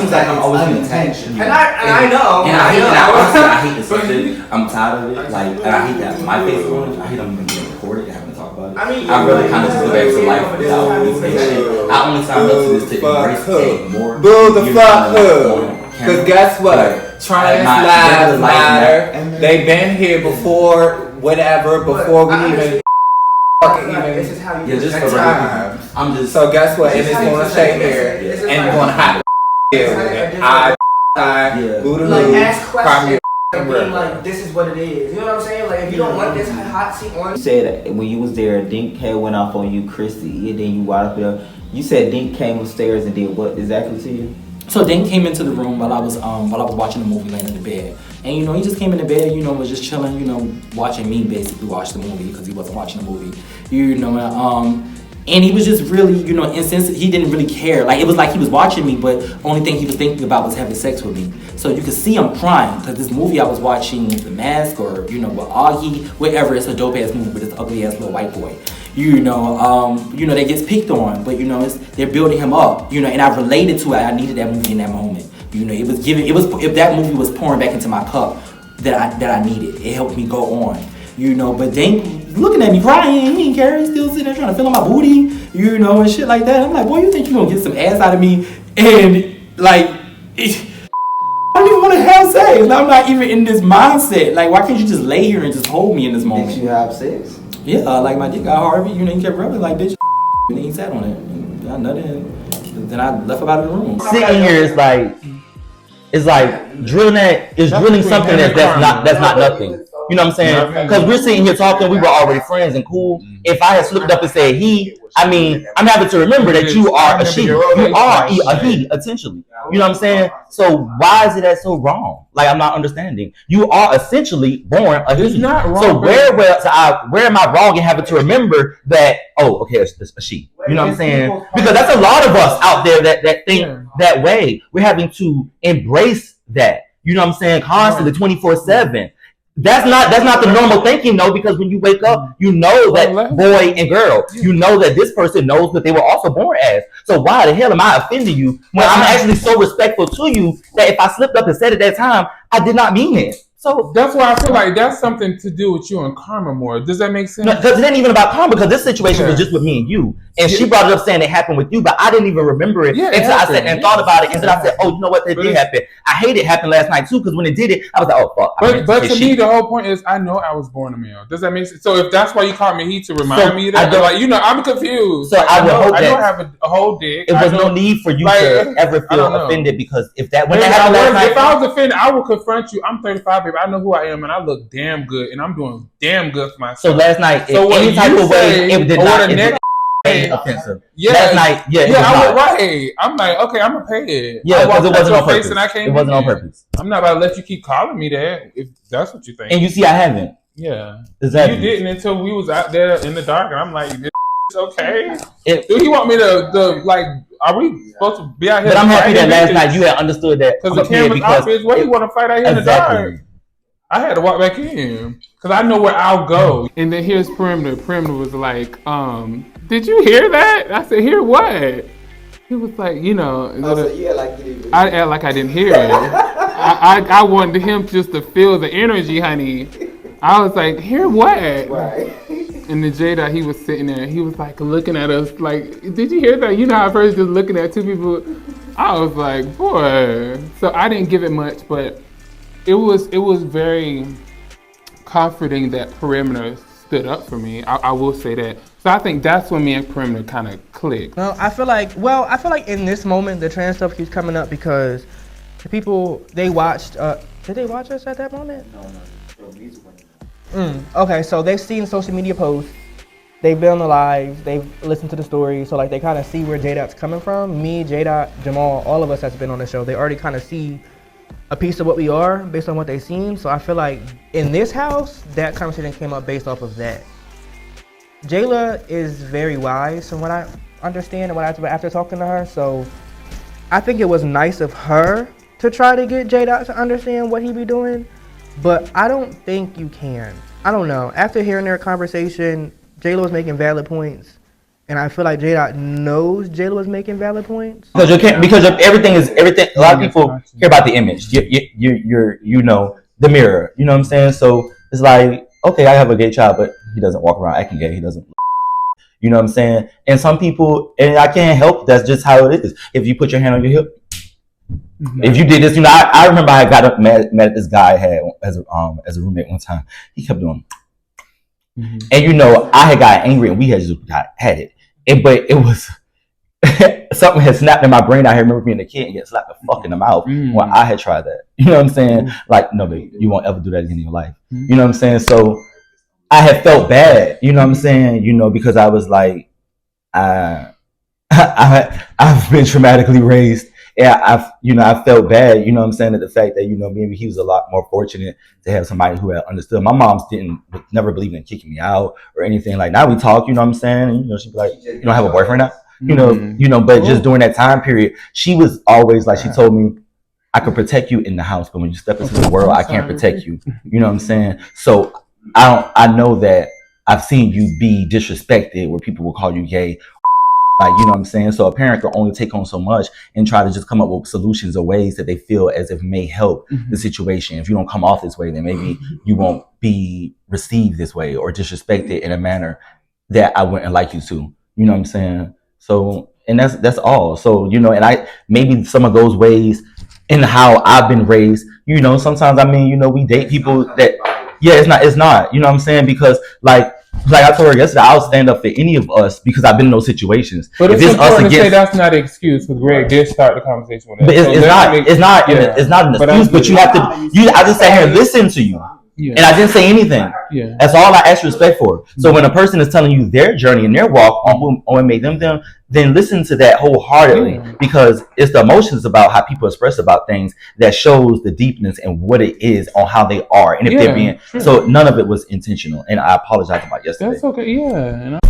Seems like I'm always being attached. And I know. And I hate this subject. I'm tired of it. Like, and I hate that my face is on it. I hate them being recorded and having to talk about it. I really kind of just go back to life without these shit. I only signed up to this to embrace it more. Build the fuck up. Because guess what? Trans lives matter. They've been here before, whatever, before we even fucking even just for time. I'm just. So guess what? And it's going to stay here. And it's going to happen. Ask questions and being like, this is what it is. You know what I'm saying? Like, if you don't want this hot seat on. You said that when you was there, Dink had went off on you, Chrissy, and then you walked up there. You said Dink came upstairs and did what exactly to you? So Dink came into the room while I was watching the movie, laying in the bed, and he just came in the bed, was just chilling, watching me basically watch the movie because he wasn't watching the movie, and he was just really, insensitive. He didn't really care. Like, it was like he was watching me, but only thing he was thinking about was having sex with me. So you could see him crying because this movie I was watching, The Mask, or with Augie, whatever. It's a dope ass movie, but it's an ugly ass little white boy. That gets picked on, but they're building him up. And I related to it. I needed that movie in that moment. If that movie was pouring back into my cup that I needed, it helped me go on. But Dink looking at me crying, he didn't care. He's still sitting there trying to feel on my booty, and shit like that. I'm like, boy, you think you gonna get some ass out of me? And like, I don't even want to have sex. I'm not even in this mindset. Like, why can't you just lay here and just hold me in this moment? Did you have sex? Yeah, like my dick got hard. He kept rubbing like, bitch, and then he sat on it. And I nutted, and then I left him out of the room. Sitting here is like drilling something that's not nothing. You know what I'm saying? Because we're sitting here talking, we were already friends and cool. If I had slipped up and said he, I'm having to remember that you are a she. You are a he, essentially. You know what I'm saying? So why is it that so wrong? Like, I'm not understanding. You are essentially born a he. It's not wrong. So where am I wrong in having to remember that, it's a she? You know what I'm saying? Because that's a lot of us out there that think that way. We're having to embrace that. You know what I'm saying? Constantly, 24/7. That's not the normal thinking, though, because when you wake up, you know that boy and girl. You know that this person knows what they were also born as. So why the hell am I offending you when I'm actually so respectful to you that if I slipped up and said at that time, I did not mean it. So that's why I feel like that's something to do with you and Karma more. Does that make sense? No, because it ain't even about Karma, because this situation was just with me and you. And she brought it up saying it happened with you, but I didn't even remember it until I sat and thought about it. And then I said, oh, you know what? That did happen. I hate it happened last night too, because when it did it, I was like, oh, fuck. But to me, the whole point is I know I was born a male. Does that make sense? So if that's why you called me he to remind me that, I'm confused. So I would hope that I don't have a whole dick. It was no need for you to ever feel offended, because if that happened last night, if I was offended, I would confront you. I'm 35, baby. I know who I am, and I look damn good, and I'm doing damn good for myself. So last night, any type of way, it did not offensive. Yeah, last night, I'm like, okay, I'm gonna pay it. Yeah, because it wasn't on purpose. It wasn't on purpose. I'm not about to let you keep calling me that if that's what you think. And you see, I haven't. Yeah, exactly. You didn't until we was out there in the dark, and I'm like, this okay. Do you want me to like? Are we supposed to be out here? But I'm happy that last night you had understood that. Because the camera's off. Why you want to fight out here in the dark? I had to walk back in because I know where I'll go. And then here's Perimeter. Perimeter was like, did you hear that? I said, hear what? He was like, I act like I didn't hear it. I wanted him just to feel the energy, honey. I was like, hear what? Right. And then Jada, he was sitting there. He was like looking at us like, did you hear that? You know how I first just looking at two people. I was like, boy. So I didn't give it much, but it was very comforting that Perimeter stood up for me. I will say that. So I think that's when me and Perimeter kind of clicked. Well, I feel like in this moment the trans stuff keeps coming up because the people they watched. Did they watch us at that moment? No. Okay, so they've seen social media posts. They've been on the live. They've listened to the story. So like they kind of see where J-Dot's coming from. Me, J-Dot, Jamal, all of us that's been on the show. They already kind of see a piece of what we are based on what they've seen. So I feel like in this house, that conversation came up based off of that. Jayla is very wise from what I understand and after talking to her. So I think it was nice of her to try to get J-Dot to understand what he be doing. But I don't think you can. I don't know. After hearing their conversation, Jayla was making valid points. And I feel like J-Dot knows Jayla was making valid points. Because you can't, because everything is everything. A lot of people care about the image. You know, the mirror. You know what I'm saying? So it's like, okay, I have a gay child, but he doesn't walk around acting gay. He doesn't. You know what I'm saying? And some people, and I can't help. That's just how it is. If you put your hand on your hip, if you did this, you know, I remember I got up mad at this guy I had as a roommate one time. He kept doing, and you know, I had got angry and we had just had it. But it was something had snapped in my brain. I remember being a kid and get slapped the fuck in the mouth when I had tried that. You know what I'm saying? Like, no, babe, you won't ever do that again in your life. You know what I'm saying? So I had felt bad. You know what I'm saying? You know, because I was like, I've been traumatically raised. Yeah, I felt bad. You know what I'm saying? At the fact that, you know, maybe he was a lot more fortunate to have somebody who had understood. My mom's never believed in kicking me out or anything. Like, now we talk, you know what I'm saying? And, you know, she'd be like, you don't have a boyfriend now? You know, but just during that time period, she was always like, she told me, I could protect you in the house, but when you step into the world, I can't protect you. You know what I'm saying? So I know that I've seen you be disrespected where people will call you gay. Like, you know what I'm saying? So a parent can only take on so much and try to just come up with solutions or ways that they feel as if may help the situation. If you don't come off this way, then maybe you won't be received this way or disrespected in a manner that I wouldn't like you to. You know what I'm saying? So, and that's all. So, you know, and maybe some of those ways in how I've been raised, you know, sometimes, I mean, you know, we date people that, yeah, it's not, you know what I'm saying? Because like I told her yesterday, I'll stand up for any of us because I've been in those situations. But it's important to say that's not an excuse because Greg did start the conversation with that. But it's not an excuse, but you have to, I just sat here and listened to you. Yeah. And I didn't say anything. Yeah. That's all I ask respect for. So when a person is telling you their journey and their walk on what made them, then listen to that wholeheartedly because it's the emotions about how people express about things that shows the deepness and what it is on how they are. And if they're being, so none of it was intentional. And I apologize about yesterday. That's okay. Yeah. And